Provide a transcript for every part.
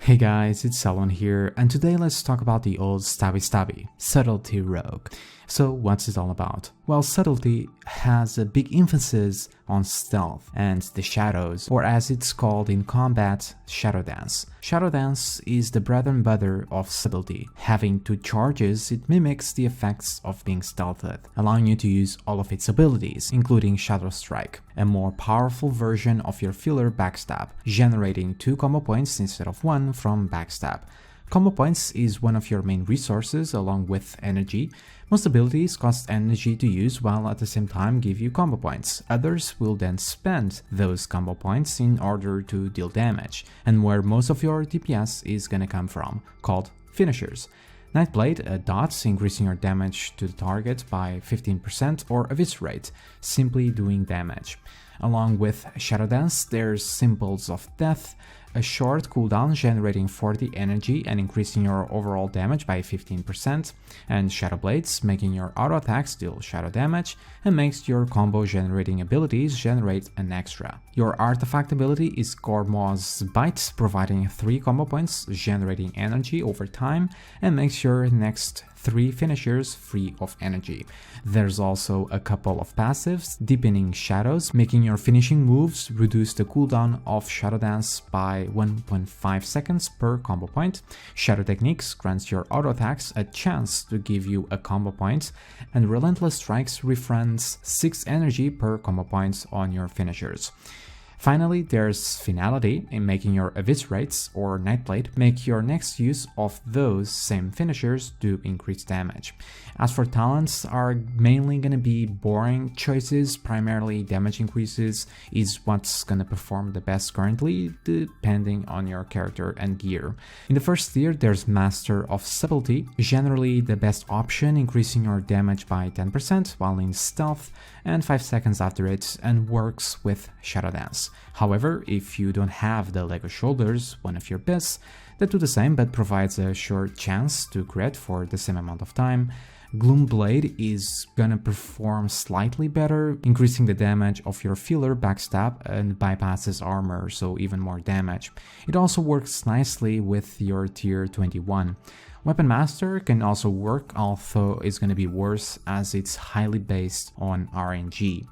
Hey guys, it's Selwen here, and today let's talk about the old stabby Subtlety Rogue. So what's it all about? Well, Subtlety has a big emphasis on stealth and the shadows, or as it's called in combat, Shadow Dance. Shadow Dance is the bread and butter of Subtlety. Having 2 charges, it mimics the effects of being stealthed, allowing you to use all of its abilities, including Shadowstrike, a more powerful version of your filler Backstab, generating 2 combo points instead of 1 from Backstab. Combo points is one of your main resources along with energy. Most abilities cost energy to use while at the same time give you combo points. Others will then spend those combo points in order to deal damage, and where most of your DPS is gonna come from, called finishers. Nightblade dots, increasing your damage to the target by 15% or eviscerate, simply doing damage. Along with Shadow Dance, there's Symbols of Death, a short cooldown generating 40 energy and increasing your overall damage by 15%, and Shadow Blades, making your auto attacks deal shadow damage and makes your combo generating abilities generate an extra. Your artifact ability is Gormaw's Bite, providing 3 combo points, generating energy over time, and makes your next 3 finishers free of energy. There's also a couple of passives, Deepening Shadows, making your finishing moves reduce the cooldown of Shadow Dance by 1.5 seconds per combo point. Shadow Techniques grants your auto attacks a chance to give you a combo point, and Relentless Strikes refrains 6 energy per combo points on your finishers. Finally, there's Finality, in making your Eviscerates or Nightblade make your next use of those same finishers do increased damage. As for talents, are mainly gonna be boring choices, primarily damage increases is what's gonna perform the best currently, depending on your character and gear. In the first tier, there's Master of Subtlety, generally the best option, increasing your damage by 10% while in stealth and 5 seconds after it, and works with Shadow Dance. However, if you don't have the Lego Shoulders, one of your best, that do the same but provides a short chance to crit for the same amount of time, Gloomblade is gonna perform slightly better, increasing the damage of your filler Backstab and bypasses armor, so even more damage. It also works nicely with your tier 21. Weapon Master can also work, although it's gonna be worse as it's highly based on RNG.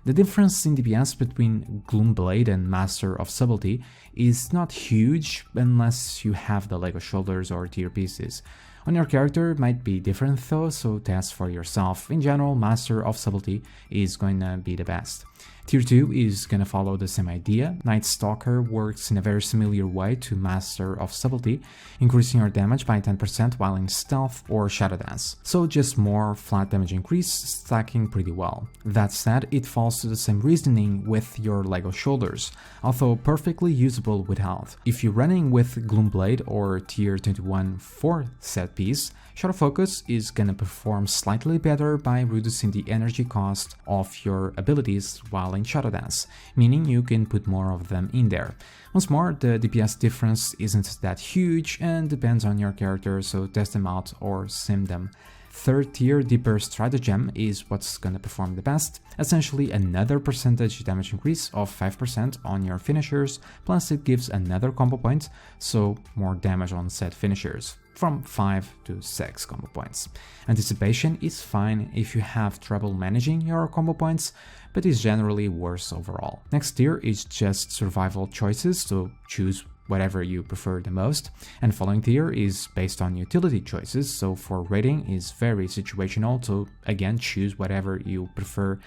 The difference in DPS between Gloomblade and Master of Subtlety is not huge unless you have the Lego Shoulders or tier pieces. On your character it might be different though, so test for yourself. In general, Master of Subtlety is going to be the best. Tier 2 is gonna follow the same idea. Night Stalker works in a very similar way to Master of Subtlety, increasing your damage by 10% while in stealth or Shadow Dance. So just more flat damage increase, stacking pretty well. That said, it falls to the same reasoning with your Lego Shoulders, although perfectly usable with health. If you're running with Gloomblade or tier 21 4th set piece, Shadow Focus is gonna perform slightly better by reducing the energy cost of your abilities while in Shadow Dance, meaning you can put more of them in there. Once more, the DPS difference isn't that huge and depends on your character, so test them out or sim them. Third tier Deeper Stratagem is what's gonna perform the best, essentially another percentage damage increase of 5% on your finishers, plus it gives another combo point, so more damage on said finishers, from 5 to 6 combo points. Anticipation is fine if you have trouble managing your combo points, but is generally worse overall. Next tier is just survival choices, so choose whatever you prefer the most, and following tier is based on utility choices, so for rating is very situational, so again choose whatever you prefer.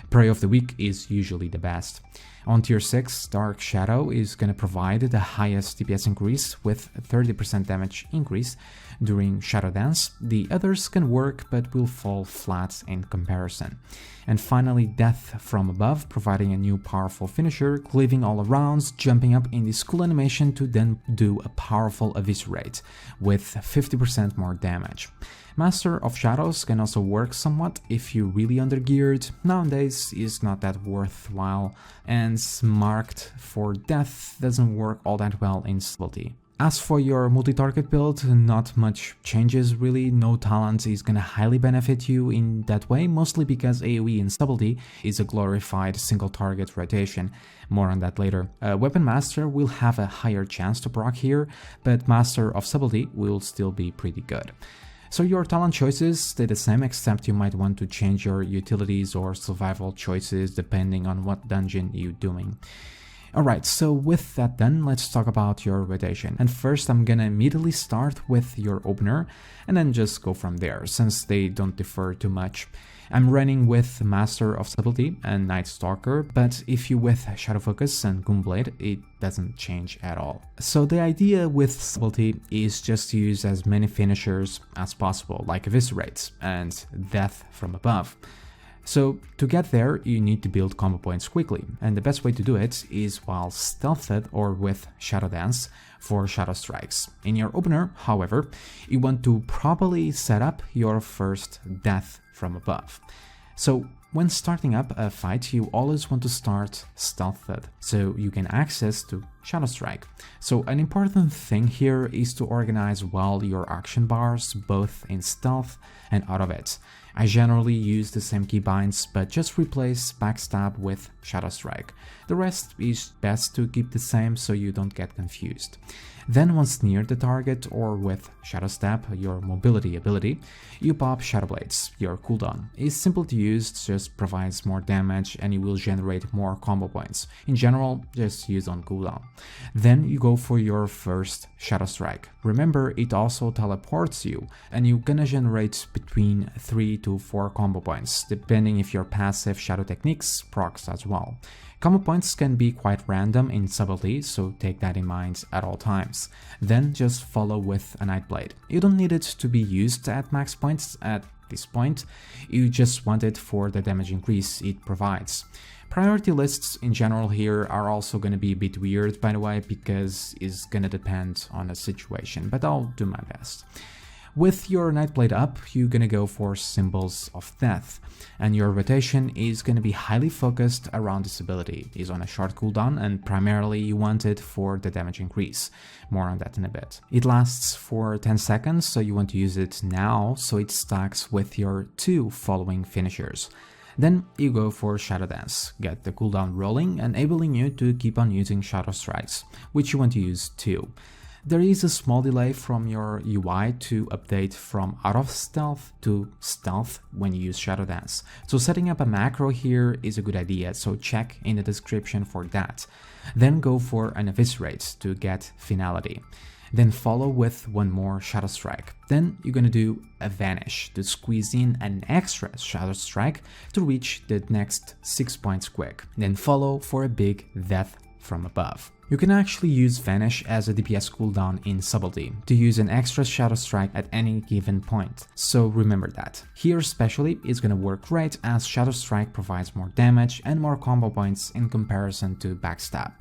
Prey of the Week is usually the best. On tier 6, Dark Shadow is gonna provide the highest DPS increase with 30% damage increase during Shadow Dance. The others can work but will fall flat in comparison. And finally, Death from Above, providing a new powerful finisher, cleaving all around, jumping up in this cool animation to then do a powerful eviscerate with 50% more damage. Master of Shadows can also work somewhat if you're really undergeared. Nowadays is not that worthwhile, and Marked for Death doesn't work all that well in Subtlety. As for your multi-target build, not much changes really. No talent is gonna highly benefit you in that way, mostly because AoE instability is a glorified single target rotation. More on that later. Weapon Master will have a higher chance to proc here, but Master of Stability will still be pretty good. So your talent choices stay the same, except you might want to change your utilities or survival choices depending on what dungeon you're doing. Alright, so with that done, let's talk about your rotation. And first I'm gonna immediately start with your opener and then just go from there, since they don't differ too much. I'm running with Master of Stability and Night Stalker, but if you with Shadow Focus and Goonblade, it doesn't change at all. So the idea with Stability is just to use as many finishers as possible, like Eviscerate and Death from Above. So to get there, you need to build combo points quickly, and the best way to do it is while stealthed or with Shadow Dance for Shadow Strikes. In your opener, however, you want to properly set up your first Death from Above. So when starting up a fight, you always want to start stealthed, so you can access to Shadowstrike. So an important thing here is to organize well your action bars, both in stealth and out of it. I generally use the same keybinds, but just replace Backstab with Shadowstrike. The rest is best to keep the same so you don't get confused. Then once near the target or with Shadow Step, your mobility ability, you pop Shadow Blades. Your cooldown is simple to use, just provides more damage and you will generate more combo points. In general, just use on cooldown. Then you go for your first Shadow Strike. Remember, it also teleports you and you're gonna generate between 3 to 4 combo points, depending if your passive Shadow Techniques procs as well. Combo points can be quite random in Stability, so take that in mind at all times. Then just follow with a Nightblade. You don't need it to be used at max points at this point, you just want it for the damage increase it provides. Priority lists in general here are also going to be a bit weird, by the way, because it's going to depend on the situation, but I'll do my best. With your Nightblade up, you're gonna go for Symbols of Death, and your rotation is gonna be highly focused around this ability. It's on a short cooldown and primarily you want it for the damage increase. More on that in a bit. It lasts for 10 seconds, so you want to use it now so it stacks with your 2 following finishers. Then you go for Shadow Dance, get the cooldown rolling, enabling you to keep on using Shadow Strikes, which you want to use too. There is a small delay from your UI to update from out of stealth to stealth when you use Shadow Dance. So setting up a macro here is a good idea, so check in the description for that. Then go for an Eviscerate to get Finality. Then follow with one more Shadow Strike. Then you're gonna do a Vanish to squeeze in an extra Shadow Strike to reach the next 6 points quick. Then follow for a big Death from Above. You can actually use Vanish as a DPS cooldown in Subtlety to use an extra Shadow Strike at any given point, so remember that. Here especially it's gonna work great as Shadow Strike provides more damage and more combo points in comparison to Backstab.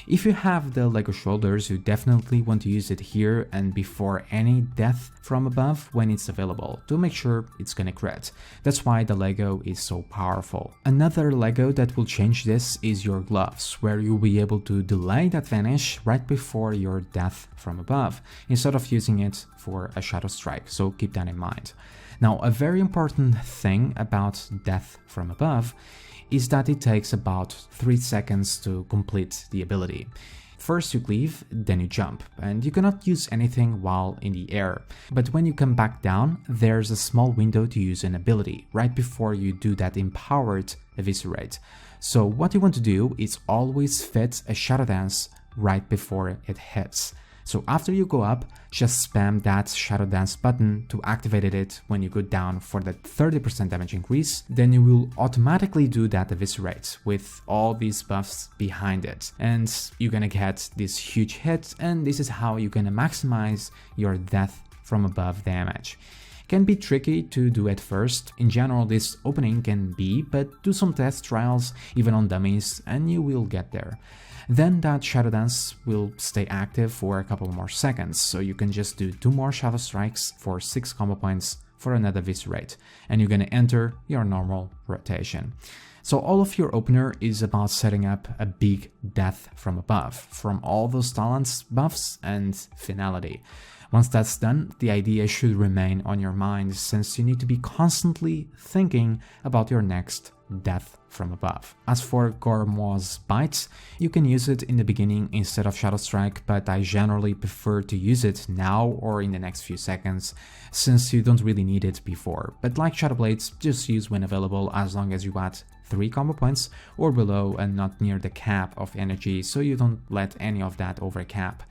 If you have the Lego Shoulders, you definitely want to use it here and before any Death from Above when it's available, to make sure it's gonna crit. That's why the Lego is so powerful. Another Lego that will change this is your gloves, where you'll be able to delay that Vanish right before your Death from Above, instead of using it for a Shadow Strike, so keep that in mind. Now, a very important thing about Death from Above is that it takes about 3 seconds to complete the ability. First you cleave, then you jump, and you cannot use anything while in the air. But when you come back down, there's a small window to use an ability, right before you do that empowered Eviscerate. So what you want to do is always fit a Shadow Dance right before it hits. So after you go up, just spam that Shadow Dance button to activate it when you go down for the 30% damage increase, then you will automatically do that Eviscerate with all these buffs behind it. And you're gonna get this huge hit, and this is how you're gonna maximize your Death from Above damage. Can be tricky to do at first. In general, this opening can be, but do some test trials even on dummies and you will get there. Then that Shadow Dance will stay active for a couple more seconds, so you can just do 2 more Shadow Strikes for 6 combo points for another Eviscerate, and you're gonna enter your normal rotation. So all of your opener is about setting up a big death from above, from all those talents, buffs, and finality. Once that's done, the idea should remain on your mind, since you need to be constantly thinking about your next death from above. As for Gormo's Bites, you can use it in the beginning instead of Shadowstrike, but I generally prefer to use it now or in the next few seconds, since you don't really need it before. But like Shadowblades, just use when available, as long as you add 3 combo points or below and not near the cap of energy, so you don't let any of that overcap.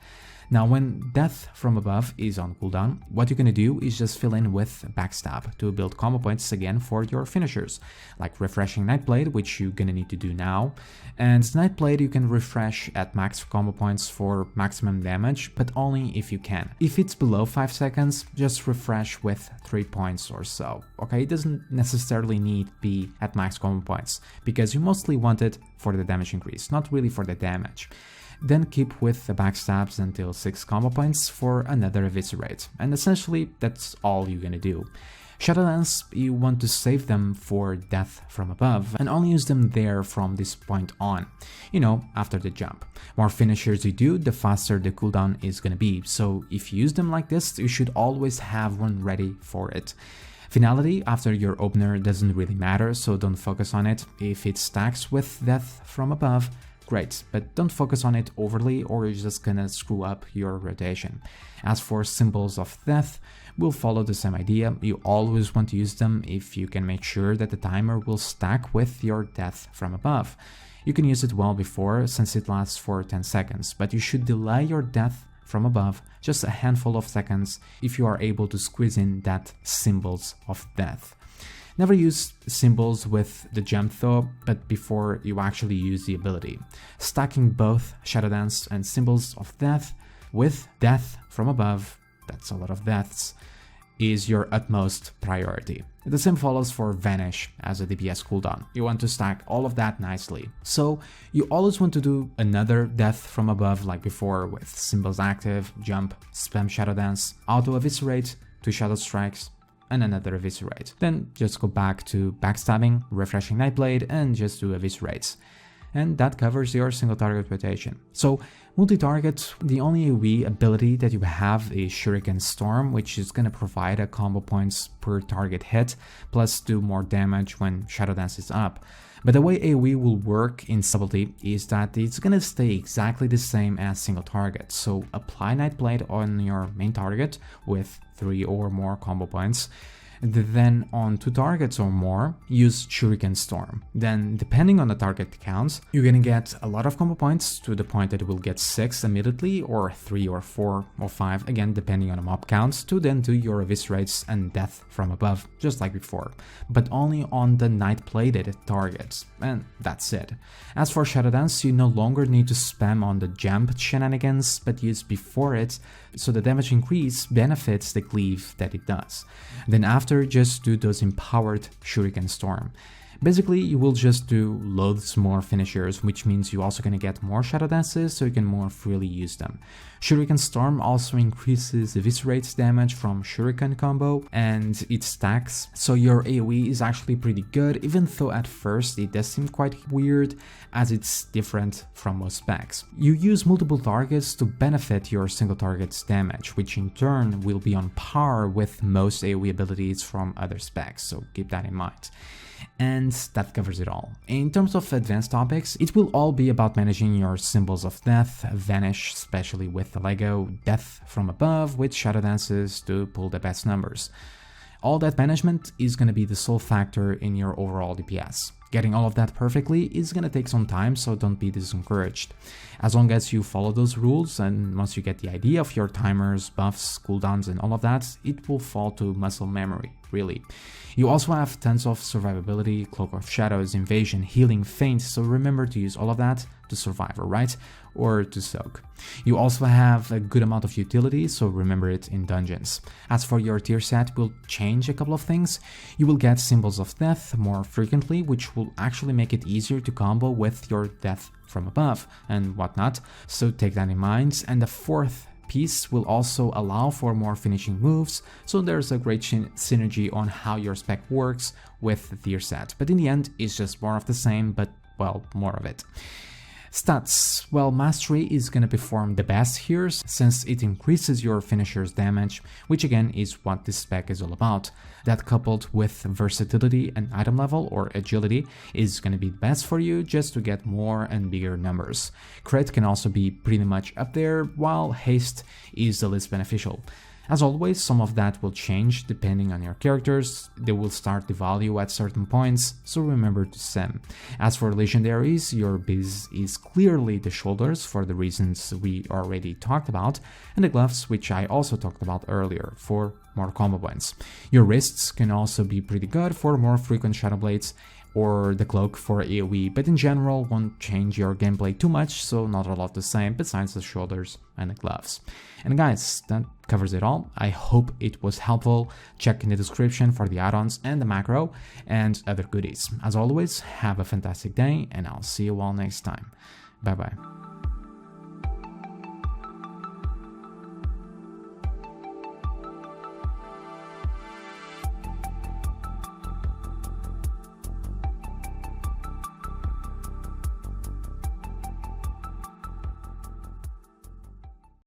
Now, when Death from Above is on cooldown, what you're gonna do is just fill in with Backstab to build combo points again for your finishers, like Refreshing Nightblade, which you're gonna need to do now. And Nightblade you can refresh at max combo points for maximum damage, but only if you can. If it's below 5 seconds, just refresh with 3 points or so, okay? It doesn't necessarily need to be at max combo points, because you mostly want it for the damage increase, not really for the damage. Then keep with the backstabs until 6 combo points for another eviscerate, and essentially that's all you're gonna do. Shadowlands, you want to save them for Death from Above and only use them there from this point on, you know, after the jump. More finishers you do, the faster the cooldown is gonna be, so if you use them like this, you should always have one ready for it. Finality after your opener doesn't really matter, so don't focus on it. If it stacks with Death from Above, great, but don't focus on it overly or you're just gonna screw up your rotation. As for Symbols of Death, we'll follow the same idea. You always want to use them if you can make sure that the timer will stack with your Death from Above. You can use it well before, since it lasts for 10 seconds, but you should delay your Death from Above just a handful of seconds if you are able to squeeze in that Symbols of Death. Never use symbols with the jump though, but before you actually use the ability. Stacking both Shadow Dance and Symbols of Death with Death from Above, that's a lot of deaths, is your utmost priority. The same follows for Vanish as a DPS cooldown. You want to stack all of that nicely. So you always want to do another Death from Above like before, with Symbols active, jump, spam Shadow Dance, auto eviscerate, 2 Shadow Strikes, and another eviscerate. Then just go back to backstabbing, refreshing Nightblade, and just do eviscerates. And that covers your single target rotation. So multi-target, the only AoE ability that you have is Shuriken Storm, which is gonna provide a combo points per target hit, plus do more damage when Shadow Dance is up. But the way AoE will work in Subtlety is that it's gonna stay exactly the same as single target. So apply Nightblade on your main target with 3 or more combo points. Then on 2 targets or more, use Shuriken Storm. Then depending on the target counts, you're gonna get a lot of combo points to the point that you will get 6 immediately, or 3 or 4 or 5, again depending on the mob counts, to then do your eviscerates and Death from Above, just like before, but only on the Night-plated targets, and that's it. As for Shadow Dance, you no longer need to spam on the jump shenanigans, but use before it, so the damage increase benefits the cleave that it does. Then after, just do those empowered Shuriken Storm. Basically, you will just do loads more finishers, which means you're also gonna get more Shadow Dances, so you can more freely use them. Shuriken Storm also increases eviscerates damage from Shuriken combo, and it stacks, so your AoE is actually pretty good, even though at first it does seem quite weird, as it's different from most specs. You use multiple targets to benefit your single target's damage, which in turn will be on par with most AoE abilities from other specs, so keep that in mind. And that covers it all. In terms of advanced topics, it will all be about managing your Symbols of Death, Vanish, especially with the Lego, Death from Above, with Shadow Dances to pull the best numbers. All that management is going to be the sole factor in your overall DPS. Getting all of that perfectly is going to take some time, so don't be discouraged. As long as you follow those rules, and once you get the idea of your timers, buffs, cooldowns and all of that, it will fall to muscle memory, really. You also have tons of survivability, Cloak of Shadows, Invasion, Healing, Feint, so remember to use all of that to survive, alright? Or to soak. You also have a good amount of utility, so remember it in dungeons. As for your tier set, will change a couple of things. You will get Symbols of Death more frequently, which will actually make it easier to combo with your Death from Above and whatnot, so take that in mind. And the fourth piece will also allow for more finishing moves, so there's a great synergy on how your spec works with your set. But in the end, it's just more of the same, but well, more of it. Stats. Well, Mastery is gonna perform the best here since it increases your finisher's damage, which again is what this spec is all about. That coupled with versatility and item level or agility is gonna be best for you just to get more and bigger numbers. Crit can also be pretty much up there, while Haste is the least beneficial. As always, some of that will change depending on your characters. They will start to value at certain points, so remember to sim. As for legendaries, your biz is clearly the shoulders for the reasons we already talked about, and the gloves, which I also talked about earlier, for more combo points. Your wrists can also be pretty good for more frequent shadow blades, or the cloak for AoE, but in general won't change your gameplay too much, so not a lot to say besides the shoulders and the gloves. And guys, that covers it all. I hope it was helpful. Check in the description for the add-ons and the macro and other goodies. As always, have a fantastic day, and I'll see you all next time. Bye bye.